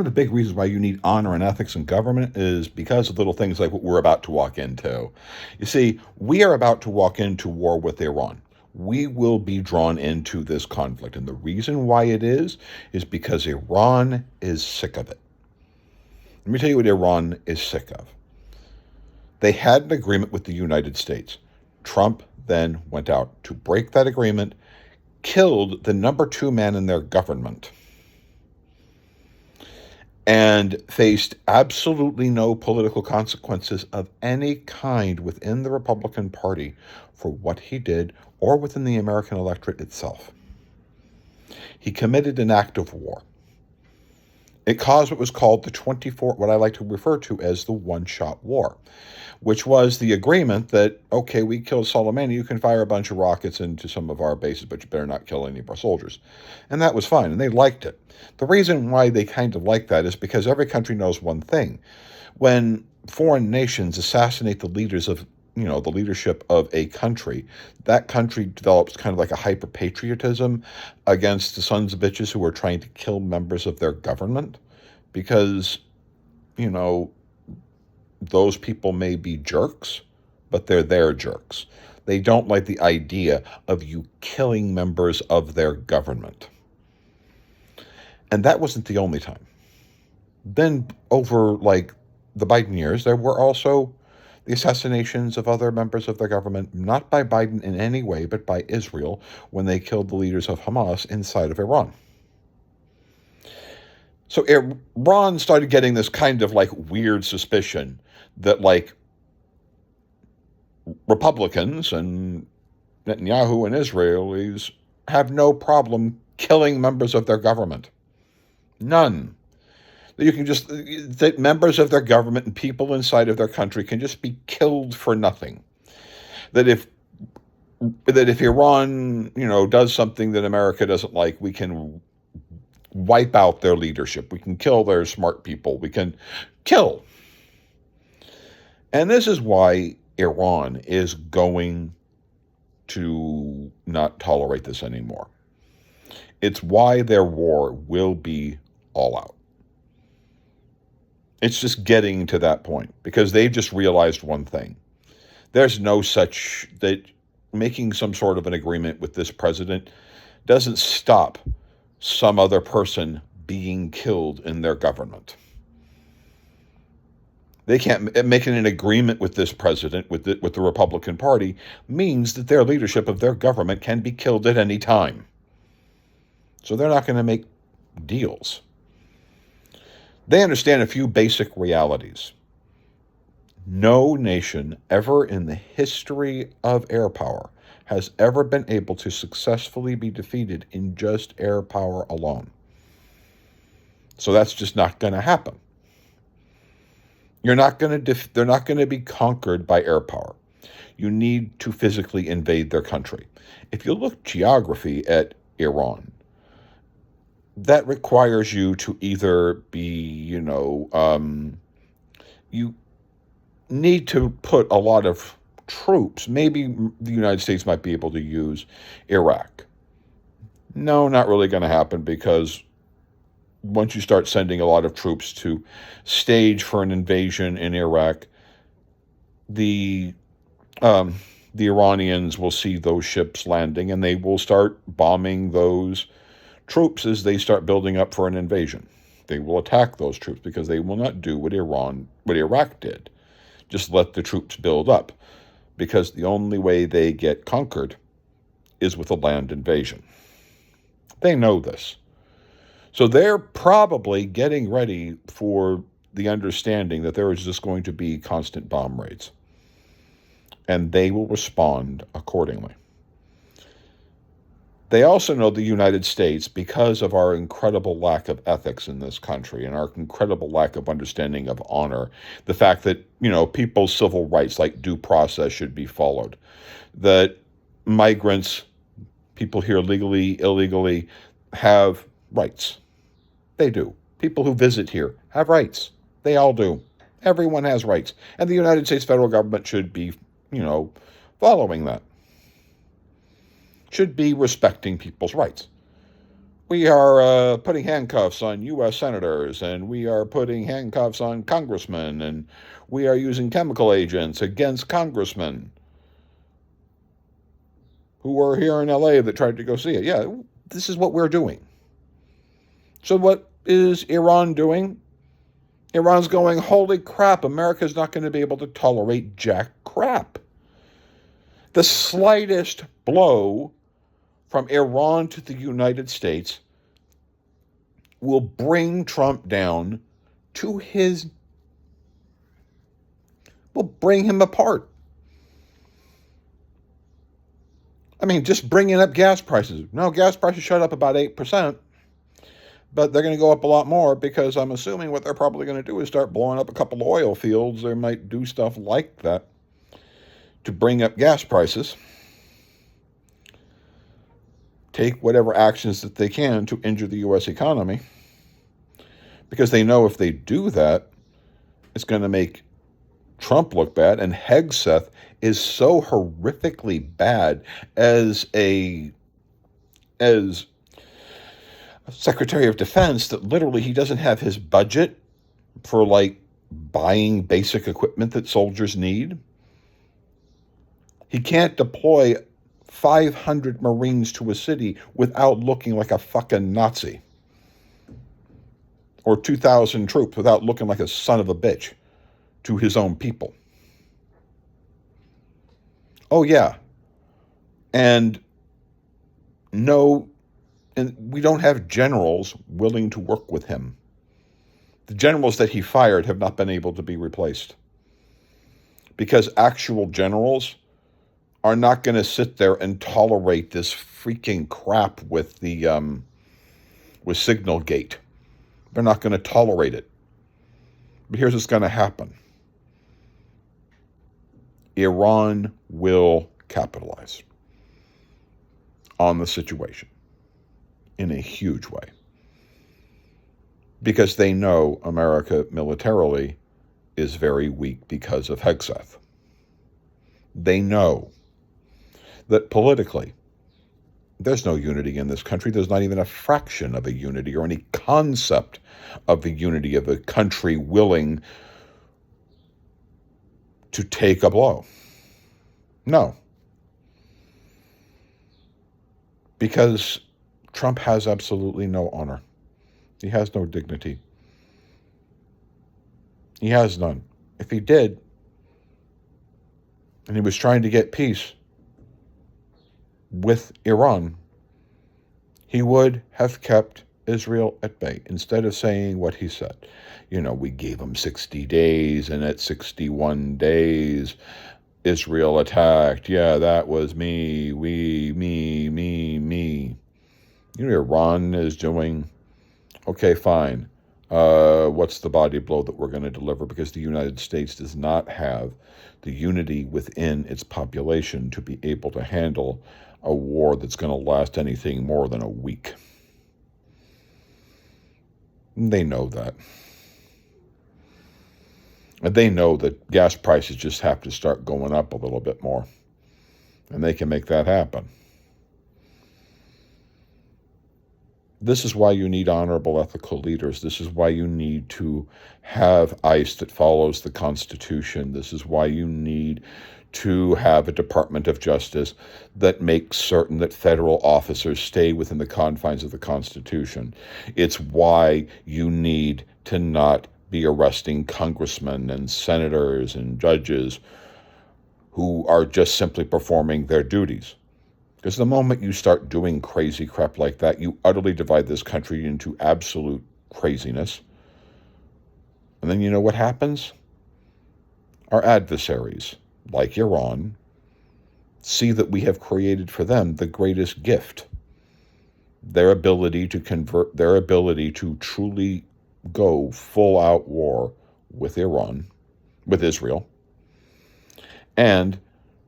of the big reasons why you need honor and ethics in government is because of little things like what we're about to walk into. You see, we are about to walk into war with Iran. We will be drawn into this conflict. And the reason why it is because Iran is sick of it. Let me tell you what Iran is sick of. They had an agreement with the United States. Trump then went out to break that agreement, killed the number two man in their government, and faced absolutely no political consequences of any kind within the Republican Party for what he did or within the American electorate itself. He committed an act of war. It caused what was called what I like to refer to as the one-shot war, which was the agreement that, okay, we killed Soleimani, you can fire a bunch of rockets into some of our bases, but you better not kill any of our soldiers. And that was fine, and they liked it. The reason why they kind of like that is because every country knows one thing. When foreign nations assassinate the leadership of a country, that country develops kind of like a hyper-patriotism against the sons of bitches who are trying to kill members of their government because, those people may be jerks, but they're their jerks. They don't like the idea of you killing members of their government. And that wasn't the only time. Then over the Biden years, there were also the assassinations of other members of their government, not by Biden in any way, but by Israel when they killed the leaders of Hamas inside of Iran. So Iran started getting this kind of weird suspicion that Republicans and Netanyahu and Israelis have no problem killing members of their government. None. That members of their government and people inside of their country can just be killed for nothing. That if Iran, does something that America doesn't like, we can wipe out their leadership. We can kill their smart people. We can kill. And this is why Iran is going to not tolerate this anymore. It's why their war will be all out. It's just getting to that point because they've just realized one thing. There's no such that making some sort of an agreement with this president doesn't stop some other person being killed in their government. They can't making an agreement with this president, with the Republican Party, means that their leadership of their government can be killed at any time. So they're not going to make deals. They understand a few basic realities. No nation ever in the history of air power has ever been able to successfully be defeated in just air power alone. So that's just not going to happen. They're not going to be conquered by air power. You need to physically invade their country. If you look geography at Iran, that requires you to either be, you need to put a lot of troops. Maybe the United States might be able to use Iraq. No, not really going to happen because once you start sending a lot of troops to stage for an invasion in Iraq, the Iranians will see those ships landing and they will start bombing those troops as they start building up for an invasion. They will attack those troops because they will not do what Iraq did. Just let the troops build up because the only way they get conquered is with a land invasion. They know this. So they're probably getting ready for the understanding that there is just going to be constant bomb raids. And they will respond accordingly. They also know the United States, because of our incredible lack of ethics in this country and our incredible lack of understanding of honor, the fact that, people's civil rights like due process should be followed, that migrants, people here legally, illegally, have rights. They do. People who visit here have rights. They all do. Everyone has rights. And the United States federal government should be, following that. Should be respecting people's rights. We are putting handcuffs on U.S. senators, and we are putting handcuffs on congressmen, and we are using chemical agents against congressmen who were here in L.A. that tried to go see it. Yeah, this is what we're doing. So what is Iran doing? Iran's going, holy crap, America's not going to be able to tolerate jack crap. The slightest blow from Iran to the United States will bring Trump down to will bring him apart. I mean, just bringing up gas prices. No, gas prices shot up about 8%, but they're going to go up a lot more because I'm assuming what they're probably going to do is start blowing up a couple of oil fields. They might do stuff like that to bring up gas prices. Take whatever actions that they can to injure the U.S. economy, because they know if they do that, it's going to make Trump look bad. And Hegseth is so horrifically bad as Secretary of Defense that literally he doesn't have his budget for like buying basic equipment that soldiers need. He can't deploy 500 Marines to a city without looking like a fucking Nazi. Or 2,000 troops without looking like a son of a bitch to his own people. Oh, yeah. And we don't have generals willing to work with him. The generals that he fired have not been able to be replaced. Because actual generals are not going to sit there and tolerate this freaking crap with with Signalgate. They're not going to tolerate it. But here's what's going to happen. Iran will capitalize on the situation in a huge way. Because they know America militarily is very weak because of Hegseth. They know that politically, there's no unity in this country. There's not even a fraction of a unity or any concept of the unity of a country willing to take a blow. No. Because Trump has absolutely no honor. He has no dignity. He has none. If he did, and he was trying to get peace with Iran, he would have kept Israel at bay instead of saying what he said. We gave him 60 days, and at 61 days, Israel attacked. Yeah, that was me, me. Iran is doing, okay, fine. What's the body blow that we're going to deliver? Because the United States does not have the unity within its population to be able to handle a war that's going to last anything more than a week. They know that. And they know that gas prices just have to start going up a little bit more. And they can make that happen. This is why you need honorable, ethical leaders. This is why you need to have ICE that follows the Constitution. This is why you need to have a Department of Justice that makes certain that federal officers stay within the confines of the Constitution. It's why you need to not be arresting congressmen and senators and judges who are just simply performing their duties. Because the moment you start doing crazy crap like that, you utterly divide this country into absolute craziness. And then you know what happens? Our adversaries, like Iran, see that we have created for them the greatest gift. Their ability to truly go full-out war with Israel, and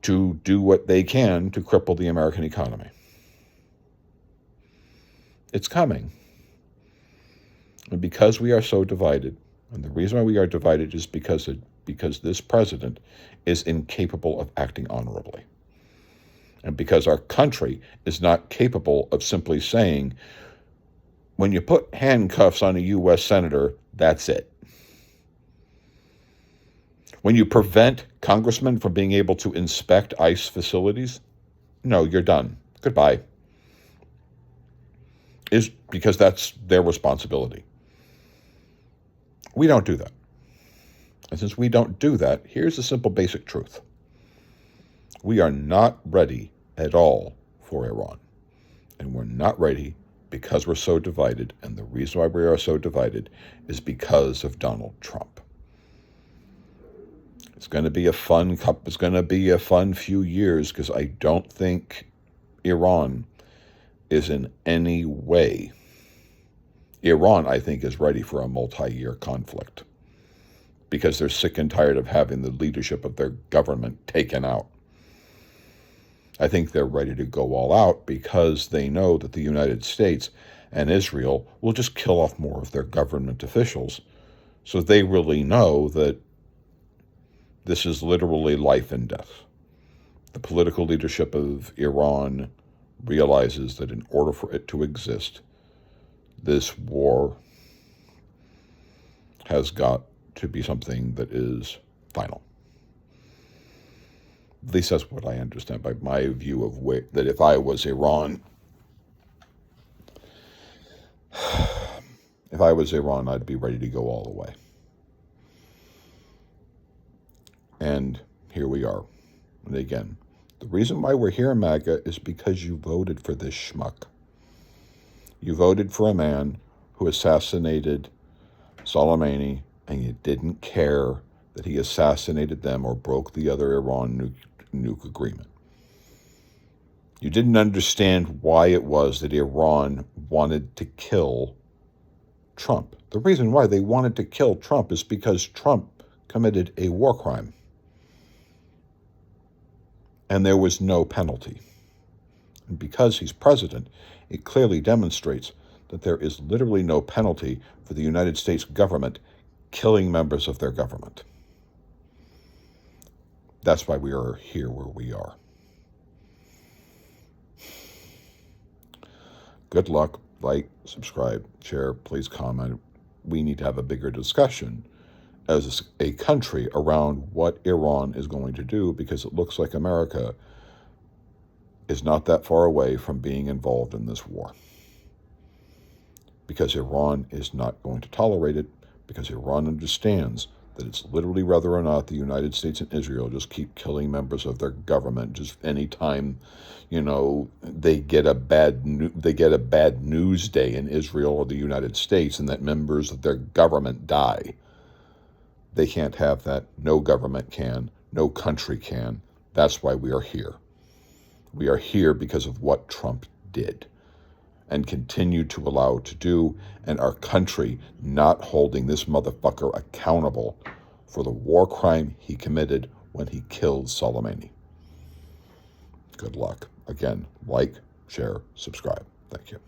to do what they can to cripple the American economy. It's coming. And because we are so divided, and the reason why we are divided is because this president is incapable of acting honorably. And because our country is not capable of simply saying, when you put handcuffs on a U.S. senator, that's it. When you prevent congressmen from being able to inspect ICE facilities, no, you're done. Goodbye. Is because that's their responsibility. We don't do that. And since we don't do that, here's the simple basic truth. We are not ready at all for Iran. And we're not ready because we're so divided. And the reason why we are so divided is because of Donald Trump. It's going to be a fun few years, because I don't think Iran is in any way. Iran, I think, is ready for a multi-year conflict because they're sick and tired of having the leadership of their government taken out. I think they're ready to go all out because they know that the United States and Israel will just kill off more of their government officials. So they really know that this is literally life and death. The political leadership of Iran realizes that in order for it to exist, this war has got to be something that is final. At least that's what I understand by my view of that if I was Iran, I'd be ready to go all the way. And here we are. And again, the reason why we're here, MAGA, is because you voted for this schmuck. You voted for a man who assassinated Soleimani, and you didn't care that he assassinated them or broke the other Iran nuke agreement. You didn't understand why it was that Iran wanted to kill Trump. The reason why they wanted to kill Trump is because Trump committed a war crime. And there was no penalty. And because he's president, it clearly demonstrates that there is literally no penalty for the United States government killing members of their government. That's why we are here where we are. Good luck. Like, subscribe, share, please comment. We need to have a bigger discussion as a country around what Iran is going to do, because it looks like America is not that far away from being involved in this war. Because Iran is not going to tolerate it, because Iran understands that it's literally whether or not the United States and Israel just keep killing members of their government just anytime, they get a bad news day in Israel or the United States and that members of their government die. They can't have that. No government can. No country can. That's why we are here. We are here because of what Trump did and continue to allow to do, and our country not holding this motherfucker accountable for the war crime he committed when he killed Soleimani. Good luck. Again, like, share, subscribe. Thank you.